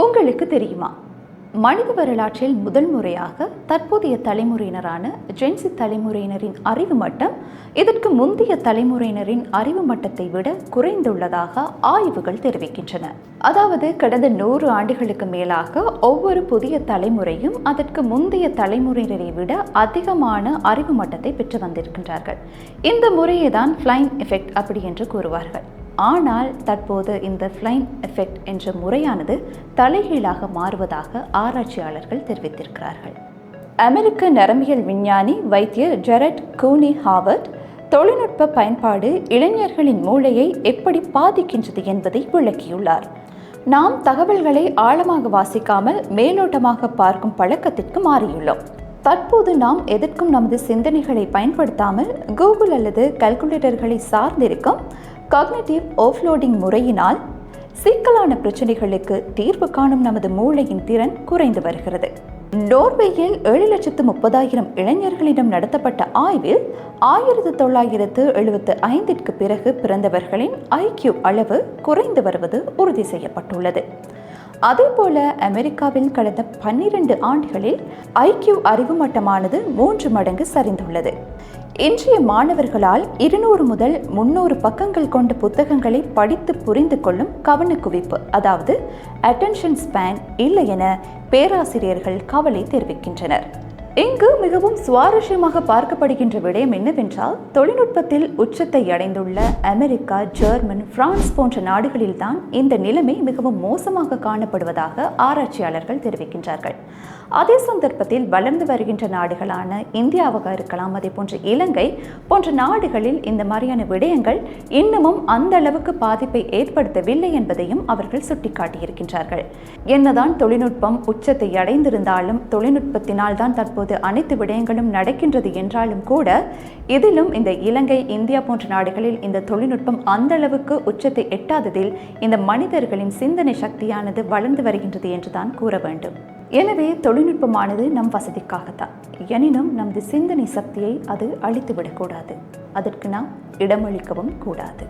உங்களுக்கு தெரியுமா, மனித வரலாற்றில் முதல் முறையாக தற்போதைய தலைமுறையினரான ஜென்சி தலைமுறையினரின் அறிவு மட்டம் இதற்கு முந்தைய தலைமுறையினரின் அறிவு மட்டத்தை விட குறைந்துள்ளதாக ஆய்வுகள் தெரிவிக்கின்றன. அதாவது கடந்த 100 ஆண்டுகளுக்கு மேலாக ஒவ்வொரு புதிய தலைமுறையும் அதற்கு முந்தைய தலைமுறையினரை விட அதிகமான அறிவு மட்டத்தை பெற்று வந்திருக்கின்றார்கள். இந்த முறையை தான் ஃப்ளைன் எஃபெக்ட் அப்படி என்று கூறுவார்கள். ஆனால் தற்போது இந்த ஃப்ளைன் எஃபெக்ட் என்ற முறையானது தலைகீழாக மாறுவதாக ஆராய்ச்சியாளர்கள் தெரிவித்திருக்கிறார்கள். அமெரிக்க நரம்பியல் விஞ்ஞானி வைத்தியர் ஜெரட் கூனி ஹாவர்ட் தொழில்நுட்ப பயன்பாடு இளைஞர்களின் மூளையை எப்படி பாதிக்கின்றது என்பதை விளக்கியுள்ளார். நாம் தகவல்களை ஆழமாக வாசிக்காமல் மேலோட்டமாக பார்க்கும் பழக்கத்திற்கு மாறியுள்ளோம். தற்போது நாம் எதற்கும் நமது சிந்தனைகளை பயன்படுத்தாமல் கூகுள் அல்லது கால்குலேட்டர்களை சார்ந்திருக்கும் காக்னிட்டிவ் ஓவர்லோடிங் முறையினால் சிக்கலான பிரச்சனைகளுக்கு தீர்வு காணும் நமது மூளையின் திறன் குறைந்து வருகிறது. நோர்வேயில் 7,30,000 இளைஞர்களிடம் நடத்தப்பட்ட ஆய்வில் 1975 பிறகு பிறந்தவர்களின் IQ அளவு குறைந்து வருவது உறுதி செய்யப்பட்டுள்ளது. அதேபோல அமெரிக்காவில் கடந்த 12 ஆண்டுகளில் IQ அறிவு மட்டமானது 3 மடங்கு சரிந்துள்ளது. இன்றைய மாணவர்களால் 200 முதல் 300 பக்கங்கள் கொண்ட புத்தகங்களை படித்து புரிந்து கொள்ளும் கவனக்குவிப்பு, அதாவது அட்டென்ஷன் ஸ்பேன் இல்லை என பேராசிரியர்கள் கவலை தெரிவிக்கின்றனர். இங்கு மிகவும் சுவாரஸ்யமாக பார்க்கப்படுகின்ற விடயம் என்னவென்றால், தொழில்நுட்பத்தில் உச்சத்தை அடைந்துள்ள அமெரிக்கா, ஜெர்மன், பிரான்ஸ் போன்ற நாடுகளில்தான் இந்த நிலைமை மிகவும் மோசமாக காணப்படுவதாக ஆராய்ச்சியாளர்கள் தெரிவிக்கின்றார்கள். அதே சந்தர்ப்பத்தில் வளர்ந்து வருகின்ற நாடுகளான இந்தியாவாக இருக்கலாம், அதே போன்ற இலங்கை போன்ற நாடுகளில் இந்த மாதிரியான விடயங்கள் இன்னமும் அந்த அளவுக்கு பாதிப்பை ஏற்படுத்தவில்லை என்பதையும் அவர்கள் சுட்டிக்காட்டியிருக்கின்றார்கள். என்னதான் தொழில்நுட்பம் உச்சத்தை அடைந்திருந்தாலும், தொழில்நுட்பத்தினால் தான் தற்போது அனைத்து விடயங்களும் நடக்கின்றது என்றாலும் கூட, இதிலும் இந்த இலங்கை, இந்தியா போன்ற நாடுகளில் இந்த தொழில்நுட்பம் அந்த அளவுக்கு உச்சத்தை எட்டாததில் இந்த மனிதர்களின் சிந்தனை சக்தியானது வளர்ந்து வருகின்றது என்றுதான் கூற வேண்டும். எனவே தொழில்நுட்பமானது நம் வசதிக்காகத்தான், எனினும் நமது சிந்தனை சக்தியை அது அழித்துவிடக்கூடாது. அதற்கு நாம் இடமளிக்கவும் கூடாது.